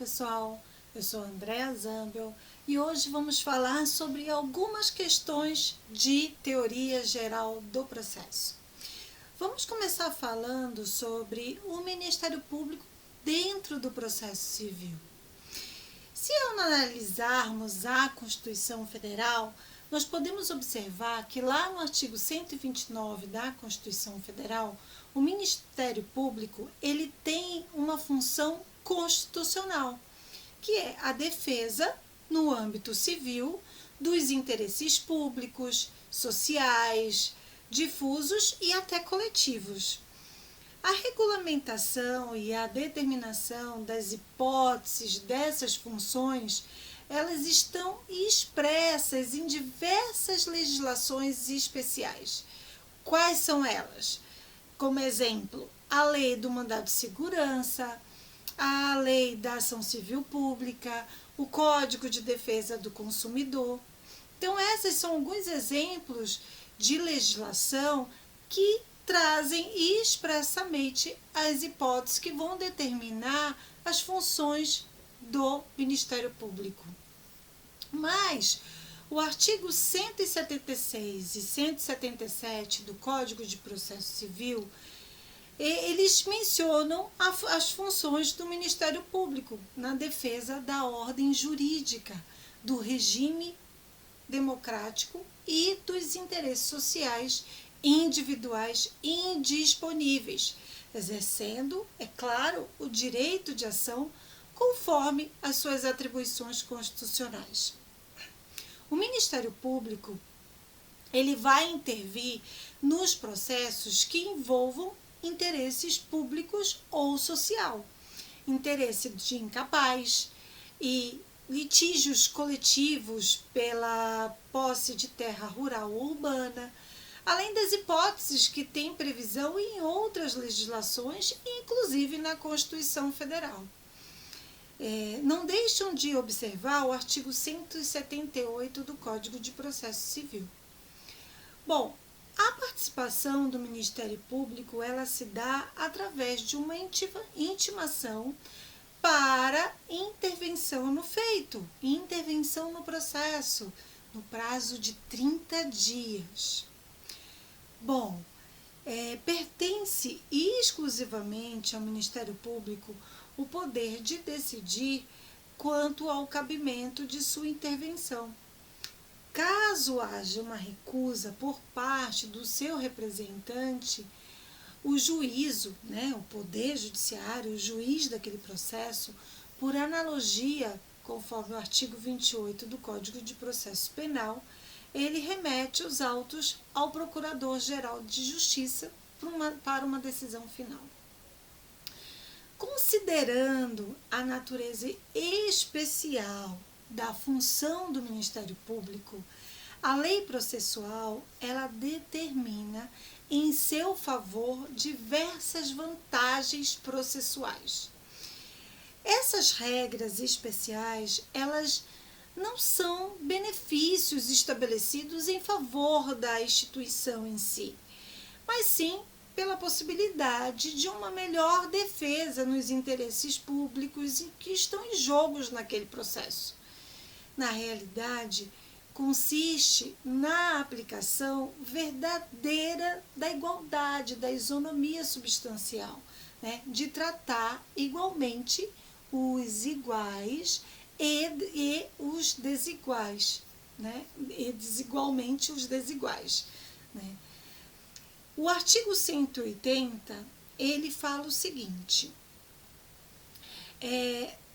pessoal, eu sou Andréa Zambel e hoje vamos falar sobre algumas questões de teoria geral do processo. Vamos começar falando sobre o Ministério Público dentro do processo civil. Se analisarmos a Constituição Federal, nós podemos observar que lá no artigo 129 da Constituição Federal, o Ministério Público ele tem uma função constitucional, que é a defesa, no âmbito civil, dos interesses públicos, sociais, difusos e até coletivos. A regulamentação e a determinação das hipóteses dessas funções, elas estão expressas em diversas legislações especiais. Quais são elas? Como exemplo, a Lei do Mandado de Segurança, a Lei da Ação Civil Pública, o Código de Defesa do Consumidor. Então, esses são alguns exemplos de legislação que trazem expressamente as hipóteses que vão determinar as funções do Ministério Público. Mas o artigo 176 e 177 do Código de Processo Civil, eles mencionam as funções do Ministério Público na defesa da ordem jurídica, do regime democrático e dos interesses sociais individuais indisponíveis, exercendo, é claro, o direito de ação conforme as suas atribuições constitucionais. O Ministério Público ele vai intervir nos processos que envolvam interesses públicos ou social, interesse de incapaz e litígios coletivos pela posse de terra rural ou urbana, além das hipóteses que tem previsão em outras legislações, inclusive na Constituição Federal. Não deixam de observar o artigo 178 do Código de Processo Civil. Bom, a participação do Ministério Público ela se dá através de uma intimação para intervenção no feito, intervenção no processo, no prazo de 30 dias. Bom, pertence exclusivamente ao Ministério Público o poder de decidir quanto ao cabimento de sua intervenção. Caso haja uma recusa por parte do seu representante, o juízo, o poder judiciário, o juiz daquele processo, por analogia, conforme o artigo 28 do Código de Processo Penal, ele remete os autos ao Procurador-Geral de Justiça para uma decisão final. Considerando a natureza especial da função do Ministério Público, a lei processual ela determina em seu favor diversas vantagens processuais. Essas regras especiais, elas não são benefícios estabelecidos em favor da instituição em si, mas sim pela possibilidade de uma melhor defesa nos interesses públicos que estão em jogo naquele processo. Na realidade, consiste na aplicação verdadeira da igualdade, da isonomia substancial, de tratar igualmente os iguais e os desiguais, e desigualmente os desiguais. O artigo 180, ele fala o seguinte,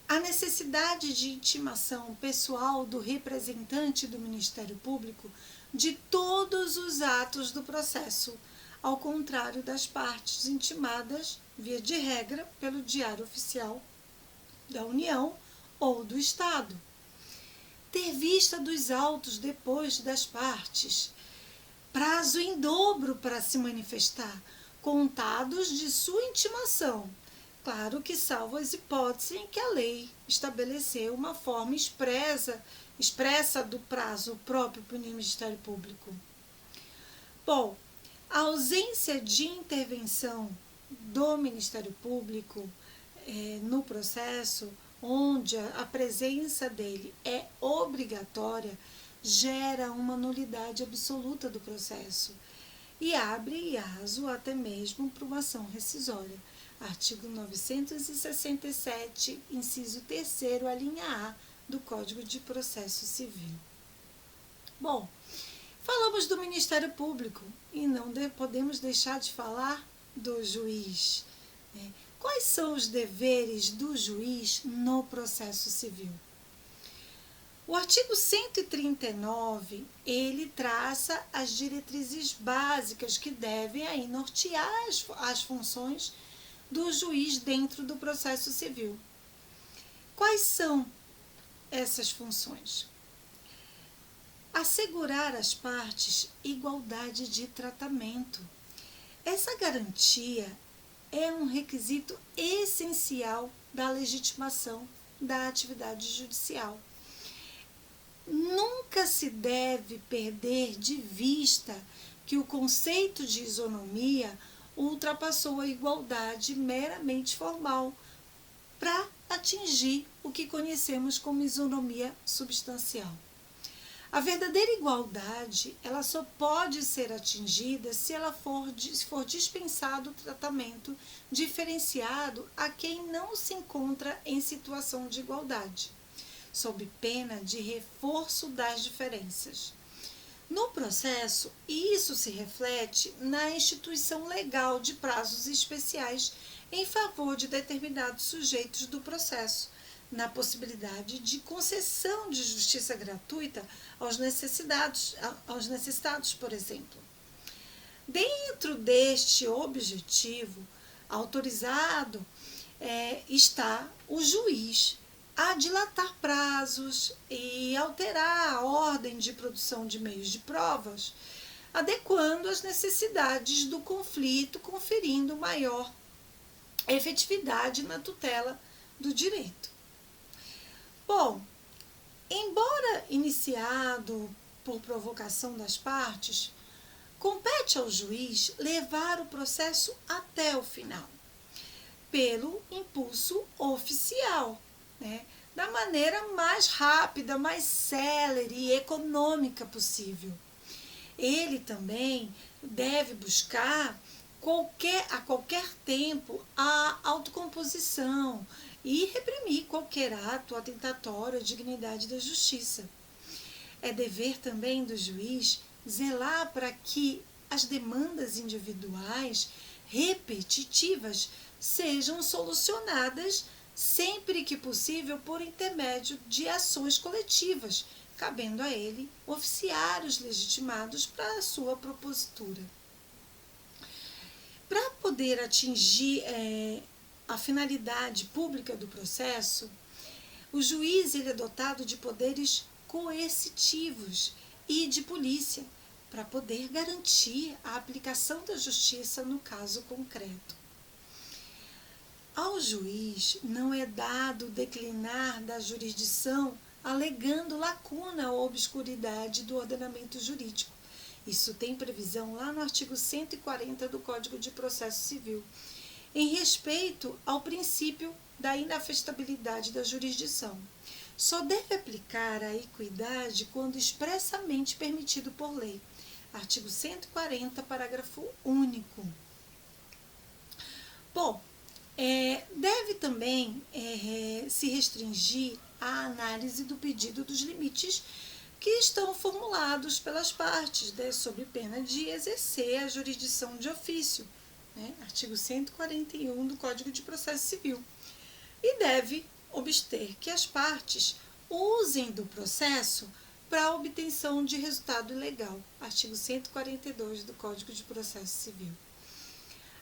a necessidade de intimação pessoal do representante do Ministério Público de todos os atos do processo, ao contrário das partes intimadas, via de regra, pelo Diário Oficial da União ou do Estado. Ter vista dos autos depois das partes, prazo em dobro para se manifestar, contados de sua intimação. Claro que salvo as hipóteses em que a lei estabeleceu uma forma expressa do prazo próprio para o Ministério Público. Bom, a ausência de intervenção do Ministério Público no processo onde a presença dele é obrigatória, gera uma nulidade absoluta do processo e abre aso até mesmo para uma ação rescisória. Artigo 967, inciso 3º, a linha A do Código de Processo Civil. Bom, falamos do Ministério Público e não podemos deixar de falar do juiz. Quais são os deveres do juiz no processo civil? O artigo 139, ele traça as diretrizes básicas que devem aí nortear as funções do juiz dentro do processo civil. Quais são essas funções? Assegurar às partes igualdade de tratamento. Essa garantia é um requisito essencial da legitimação da atividade judicial. Nunca se deve perder de vista que o conceito de isonomia ultrapassou a igualdade meramente formal para atingir o que conhecemos como isonomia substancial. A verdadeira igualdade, ela só pode ser atingida se ela for dispensado o tratamento diferenciado a quem não se encontra em situação de igualdade, sob pena de reforço das diferenças. No processo, isso se reflete na instituição legal de prazos especiais em favor de determinados sujeitos do processo, na possibilidade de concessão de justiça gratuita aos necessitados, por exemplo. Dentro deste objetivo autorizado está o juiz a dilatar prazos e alterar a ordem de produção de meios de provas, adequando às necessidades do conflito, conferindo maior efetividade na tutela do direito. Bom, embora iniciado por provocação das partes, compete ao juiz levar o processo até o final, pelo impulso oficial, da maneira mais rápida, mais célere e econômica possível. Ele também deve buscar a qualquer tempo a autocomposição e reprimir qualquer ato atentatório à dignidade da justiça. É dever também do juiz zelar para que as demandas individuais repetitivas sejam solucionadas sempre que possível por intermédio de ações coletivas, cabendo a ele oficiar os legitimados para a sua propositura. Para poder atingir a finalidade pública do processo, o juiz ele é dotado de poderes coercitivos e de polícia para poder garantir a aplicação da justiça no caso concreto. Ao juiz não é dado declinar da jurisdição alegando lacuna ou obscuridade do ordenamento jurídico. Isso tem previsão lá no artigo 140 do Código de Processo Civil, em respeito ao princípio da inafastabilidade da jurisdição. Só deve aplicar a equidade quando expressamente permitido por lei. Artigo 140, parágrafo único. Bom, deve também se restringir à análise do pedido dos limites que estão formulados pelas partes, sob pena de exercer a jurisdição de ofício, artigo 141 do Código de Processo Civil, e deve obter que as partes usem do processo para a obtenção de resultado legal, artigo 142 do Código de Processo Civil.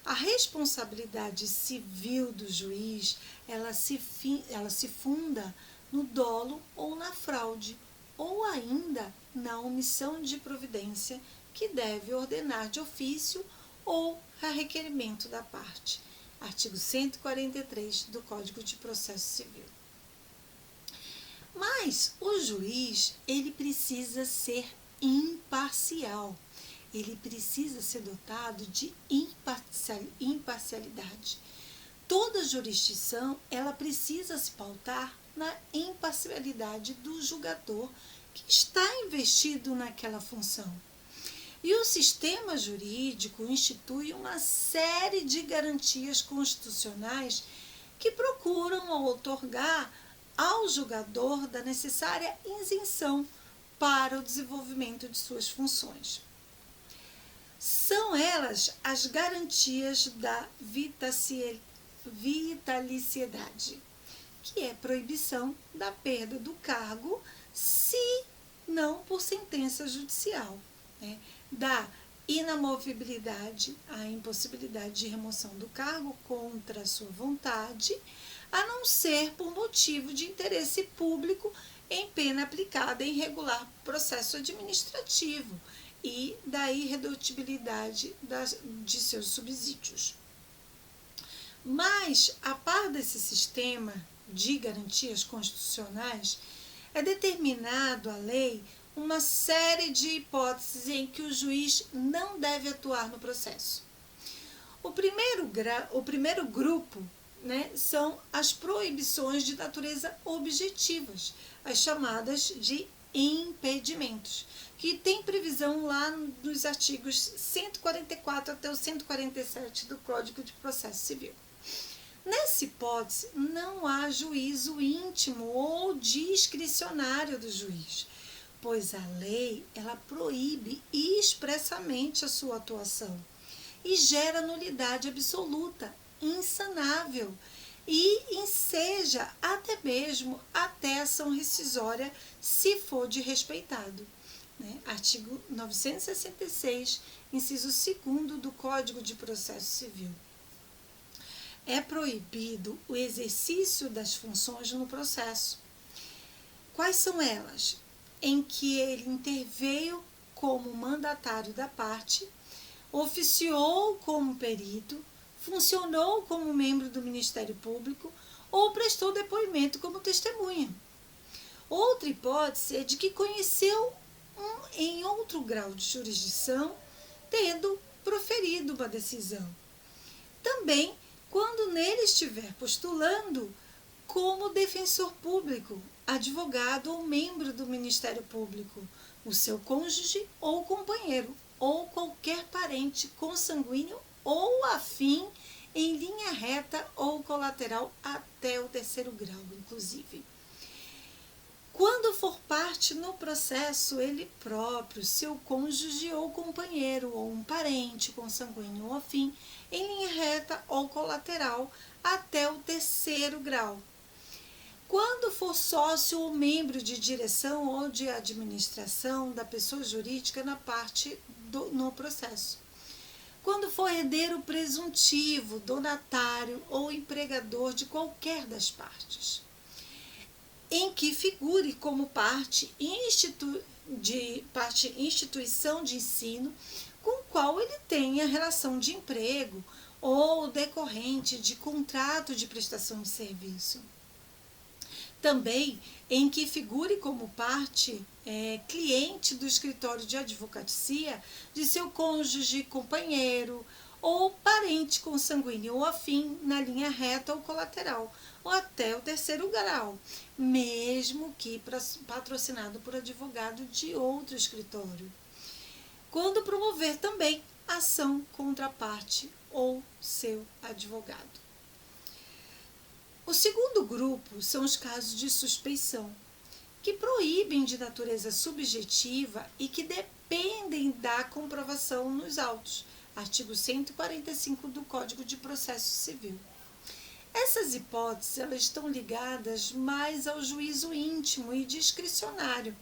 A responsabilidade civil do juiz, ela se funda no dolo ou na fraude, ou ainda na omissão de providência que deve ordenar de ofício ou a requerimento da parte. Artigo 143 do Código de Processo Civil. Mas o juiz, ele precisa ser imparcial. Ele precisa ser dotado de imparcialidade. Toda jurisdição, ela precisa se pautar na imparcialidade do julgador que está investido naquela função. E o sistema jurídico institui uma série de garantias constitucionais que procuram outorgar ao julgador da necessária isenção para o desenvolvimento de suas funções. São elas as garantias da vitaliciedade, que é proibição da perda do cargo, se não por sentença judicial, né? Da inamovibilidade, a impossibilidade de remoção do cargo contra a sua vontade, a não ser por motivo de interesse público em pena aplicada em regular processo administrativo e da irredutibilidade de seus subsídios. Mas, a par desse sistema de garantias constitucionais, é determinado a lei uma série de hipóteses em que o juiz não deve atuar no processo. O primeiro grupo, né, são as proibições de natureza objetivas, as chamadas de impedimentos, que tem previsão lá nos artigos 144 até o 147 do Código de Processo Civil. Nessa hipótese, não há juízo íntimo ou discricionário do juiz, pois a lei ela proíbe expressamente a sua atuação e gera nulidade absoluta, insanável, e enseja até mesmo até ação rescisória, se for de respeitado. Né? Artigo 966, inciso 2º do Código de Processo Civil. É proibido o exercício das funções no processo. Quais são elas? Em que ele interveio como mandatário da parte, oficiou como perito, funcionou como membro do Ministério Público ou prestou depoimento como testemunha. Outra hipótese é de que conheceu em outro grau de jurisdição, tendo proferido uma decisão. Também quando nele estiver postulando como defensor público, advogado ou membro do Ministério Público, o seu cônjuge ou companheiro, ou qualquer parente consanguíneo ou afim em linha reta ou colateral até o 3º grau, inclusive. Quando for parte no processo ele próprio, seu cônjuge ou companheiro, ou um parente consanguíneo ou afim, em linha reta ou colateral até o 3º grau. Quando for sócio ou membro de direção ou de administração da pessoa jurídica no processo. Quando for herdeiro presuntivo, donatário ou empregador de qualquer das partes. Em que figure como instituição de ensino com qual ele tenha relação de emprego ou decorrente de contrato de prestação de serviço. Também em que figure como parte cliente do escritório de advocacia de seu cônjuge, companheiro ou parente consanguíneo ou afim na linha reta ou colateral, ou até o 3º grau, mesmo que patrocinado por advogado de outro escritório. Quando promover também ação contra a parte ou seu advogado. O segundo grupo são os casos de suspeição, que proíbem de natureza subjetiva e que dependem da comprovação nos autos, artigo 145 do Código de Processo Civil. Essas hipóteses elas estão ligadas mais ao juízo íntimo e discricionário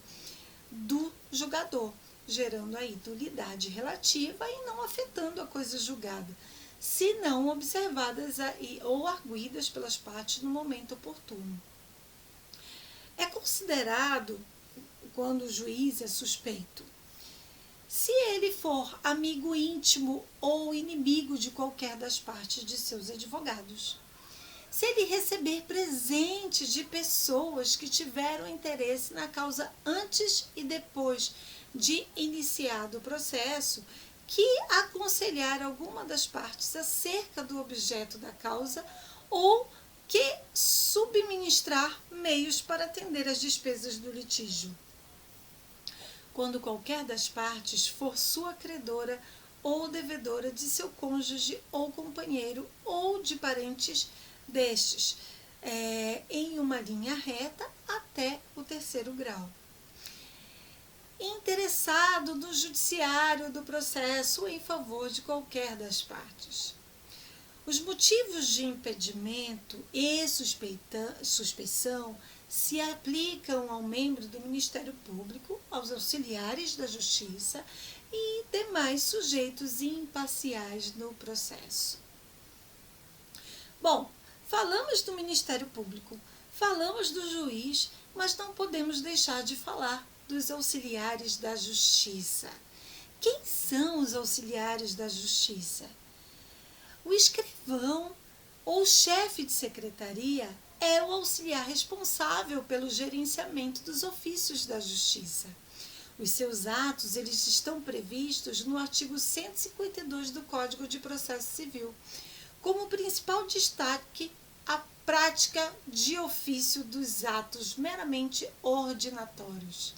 do julgador, gerando aí nulidade relativa e não afetando a coisa julgada, se não observadas ou arguidas pelas partes no momento oportuno. É considerado, quando o juiz é suspeito, se ele for amigo íntimo ou inimigo de qualquer das partes de seus advogados, se ele receber presentes de pessoas que tiveram interesse na causa antes e depois de iniciado o processo, que aconselhar alguma das partes acerca do objeto da causa ou que subministrar meios para atender às despesas do litígio, quando qualquer das partes for sua credora ou devedora de seu cônjuge ou companheiro ou de parentes destes, em uma linha reta até o terceiro grau. Interessado no judiciário do processo em favor de qualquer das partes. Os motivos de impedimento e suspeição se aplicam ao membro do Ministério Público, aos auxiliares da Justiça e demais sujeitos imparciais no processo. Bom, falamos do Ministério Público, falamos do juiz, mas não podemos deixar de falar dos auxiliares da Justiça. Quem são os auxiliares da Justiça? O escrivão ou chefe de secretaria é o auxiliar responsável pelo gerenciamento dos ofícios da Justiça. Os seus atos eles estão previstos no artigo 152 do Código de Processo Civil, como principal destaque a prática de ofício dos atos meramente ordinatórios,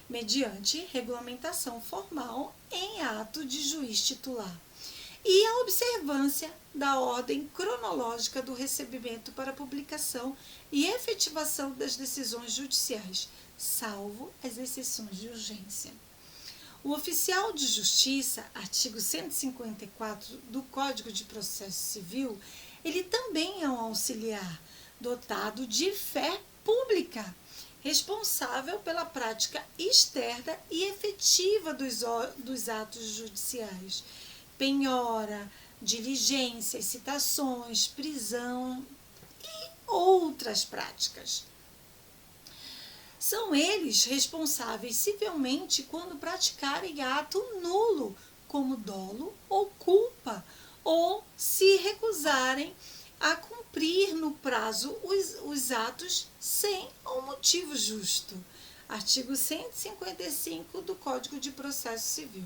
mediante regulamentação formal em ato de juiz titular, e a observância da ordem cronológica do recebimento para publicação e efetivação das decisões judiciais, salvo as exceções de urgência. O oficial de justiça, artigo 154 do Código de Processo Civil, ele também é um auxiliar dotado de fé pública, responsável pela prática externa e efetiva dos atos judiciais, penhora, diligências, citações, prisão e outras práticas. São eles responsáveis civilmente quando praticarem ato nulo, como dolo ou culpa, ou se recusarem a cumprir no prazo os atos sem um motivo justo. Artigo 155 do Código de Processo Civil.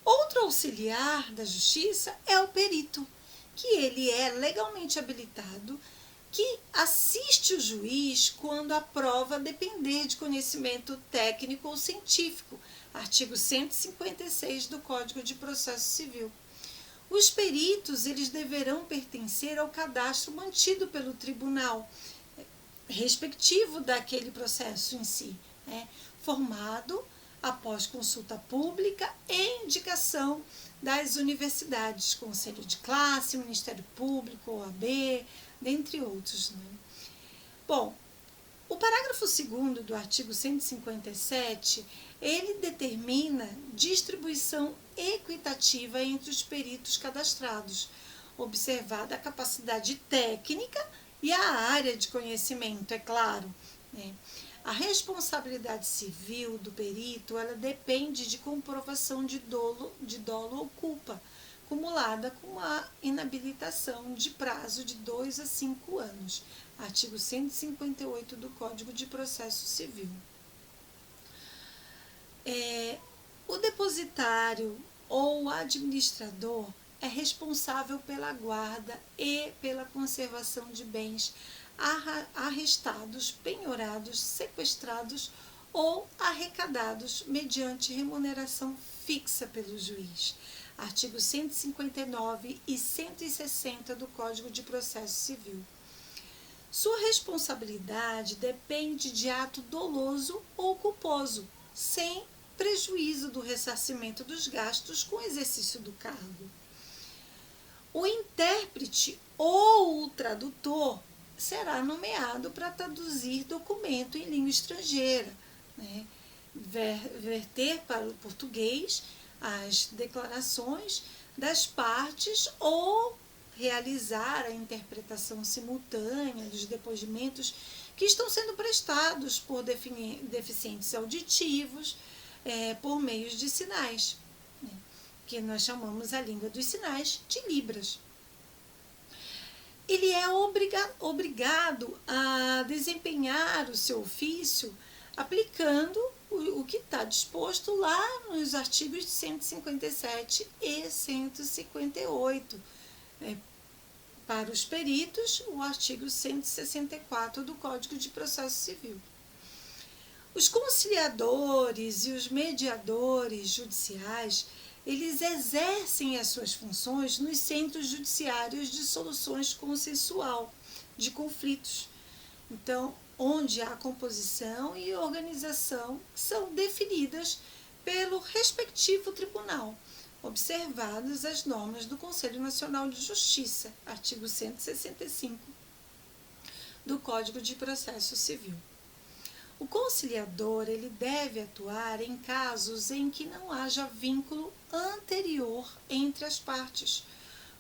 Outro auxiliar da Justiça é o perito, que ele é legalmente habilitado, que assiste o juiz quando a prova depender de conhecimento técnico ou científico. Artigo 156 do Código de Processo Civil. Os peritos eles deverão pertencer ao cadastro mantido pelo tribunal, respectivo daquele processo em si, formado após consulta pública e indicação das universidades, Conselho de Classe, Ministério Público, OAB, dentre outros. Bom, o parágrafo 2º do artigo 157, ele determina distribuição equitativa entre os peritos cadastrados, observada a capacidade técnica e a área de conhecimento, é claro. A responsabilidade civil do perito, ela depende de comprovação de dolo ou culpa, acumulada com a inabilitação de prazo de 2 a 5 anos. Artigo 158 do Código de Processo Civil. O depositário ou administrador é responsável pela guarda e pela conservação de bens arrestados, penhorados, sequestrados ou arrecadados mediante remuneração fixa pelo juiz. Artigo 159 e 160 do Código de Processo Civil. Sua responsabilidade depende de ato doloso ou culposo, sem prejuízo do ressarcimento dos gastos com o exercício do cargo. O intérprete ou o tradutor será nomeado para traduzir documento em língua estrangeira, verter para o português as declarações das partes ou realizar a interpretação simultânea dos depoimentos que estão sendo prestados por deficientes auditivos por meios de sinais, que nós chamamos a língua dos sinais de Libras. Ele é obrigado a desempenhar o seu ofício aplicando o que está disposto lá nos artigos 157 e 158, Para os peritos, o artigo 164 do Código de Processo Civil. Os conciliadores e os mediadores judiciais, eles exercem as suas funções nos centros judiciários de soluções consensual de conflitos. Então, onde a composição e organização são definidas pelo respectivo tribunal, observadas as normas do Conselho Nacional de Justiça, artigo 165 do Código de Processo Civil. O conciliador ele deve atuar em casos em que não haja vínculo anterior entre as partes,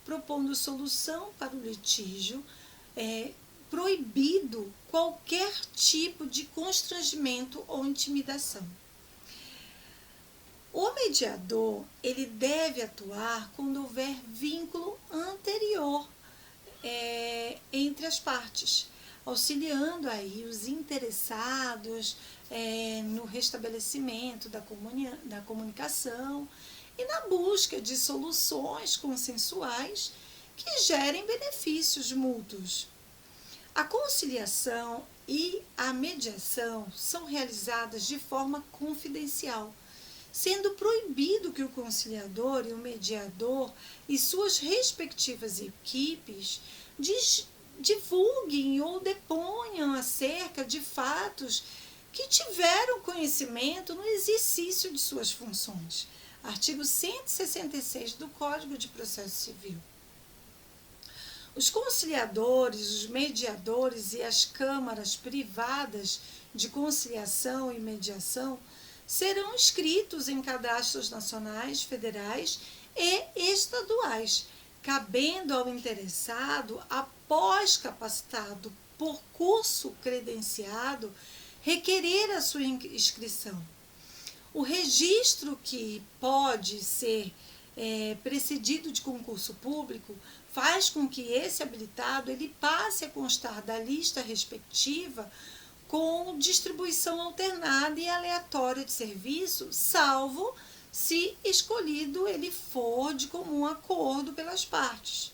propondo solução para o litígio, proibido qualquer tipo de constrangimento ou intimidação. O mediador ele deve atuar quando houver vínculo anterior entre as partes, auxiliando aí os interessados no restabelecimento da comunicação e na busca de soluções consensuais que gerem benefícios mútuos. A conciliação e a mediação são realizadas de forma confidencial, sendo proibido que o conciliador e o mediador e suas respectivas equipes divulguem ou deponham acerca de fatos que tiveram conhecimento no exercício de suas funções. Artigo 166 do Código de Processo Civil. Os conciliadores, os mediadores e as câmaras privadas de conciliação e mediação serão inscritos em cadastros nacionais, federais e estaduais, cabendo ao interessado, após capacitado por curso credenciado, requerer a sua inscrição. O registro, que pode ser precedido de concurso público, faz com que esse habilitado ele passe a constar da lista respectiva com distribuição alternada e aleatória de serviço, salvo se escolhido ele for de comum acordo pelas partes.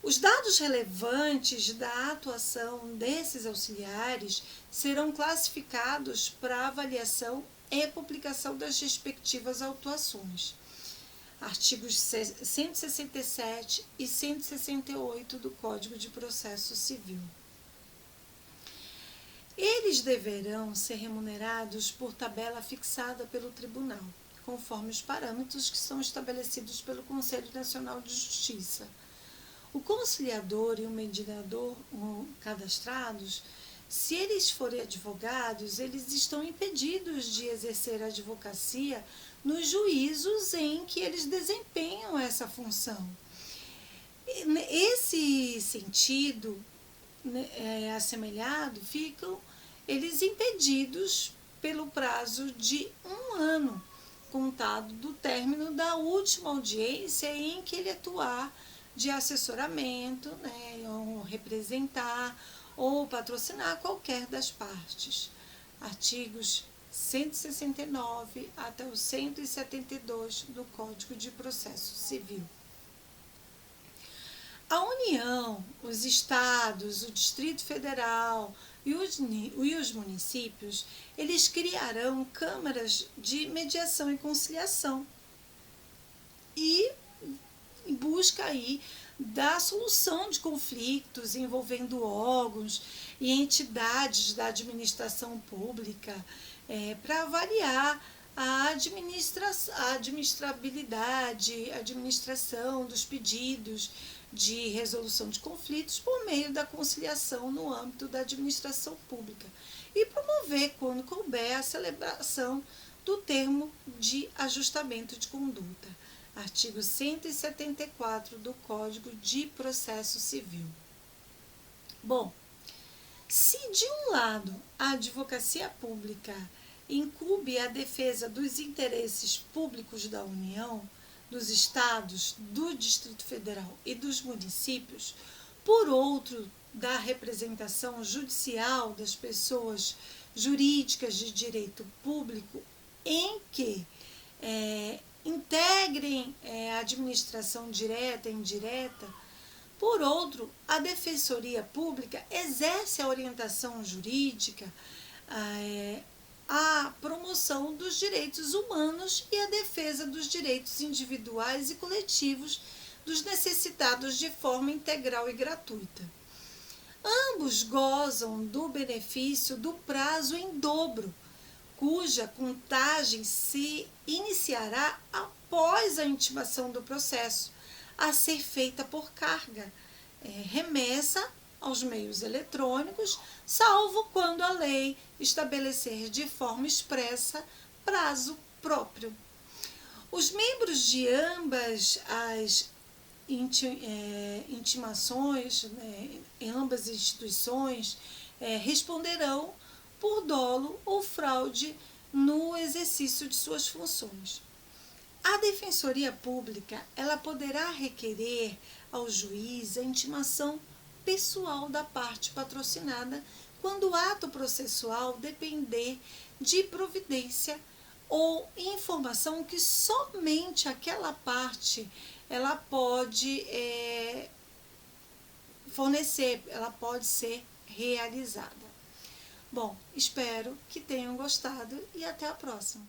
Os dados relevantes da atuação desses auxiliares serão classificados para avaliação e publicação das respectivas autuações. Artigos 167 e 168 do Código de Processo Civil. Eles deverão ser remunerados por tabela fixada pelo tribunal, conforme os parâmetros que são estabelecidos pelo Conselho Nacional de Justiça. O conciliador e o mediador cadastrados, se eles forem advogados, eles estão impedidos de exercer a advocacia nos juízos em que eles desempenham essa função. Esse sentido assemelhado, ficam eles impedidos pelo prazo de 1 ano, contado do término da última audiência em que ele atuar de assessoramento, ou representar ou patrocinar qualquer das partes. Artigos 169 até o 172 do Código de Processo Civil. A União, os estados, o Distrito Federal e os municípios, eles criarão câmaras de mediação e conciliação e em busca aí da solução de conflitos envolvendo órgãos e entidades da administração pública para avaliar a administrabilidade, a administração dos pedidos de resolução de conflitos por meio da conciliação no âmbito da administração pública e promover, quando couber, a celebração do termo de ajustamento de conduta. Artigo 174 do Código de Processo Civil. Bom, se de um lado a advocacia pública incube a defesa dos interesses públicos da União, dos estados, do Distrito Federal e dos municípios, por outro, da representação judicial das pessoas jurídicas de direito público em que integrem a administração direta e indireta, Por outro, a Defensoria Pública exerce a orientação jurídica, a promoção dos direitos humanos e a defesa dos direitos individuais e coletivos dos necessitados de forma integral e gratuita. Ambos gozam do benefício do prazo em dobro, cuja contagem se iniciará após a intimação do processo, a ser feita por carga, remessa aos meios eletrônicos, salvo quando a lei estabelecer de forma expressa prazo próprio. Os membros de ambas as intimações, em ambas as instituições, responderão por dolo ou fraude no exercício de suas funções. A Defensoria Pública, ela poderá requerer ao juiz a intimação pessoal da parte patrocinada quando o ato processual depender de providência ou informação que somente aquela parte ela pode fornecer, ela pode ser realizada. Bom, espero que tenham gostado e até a próxima.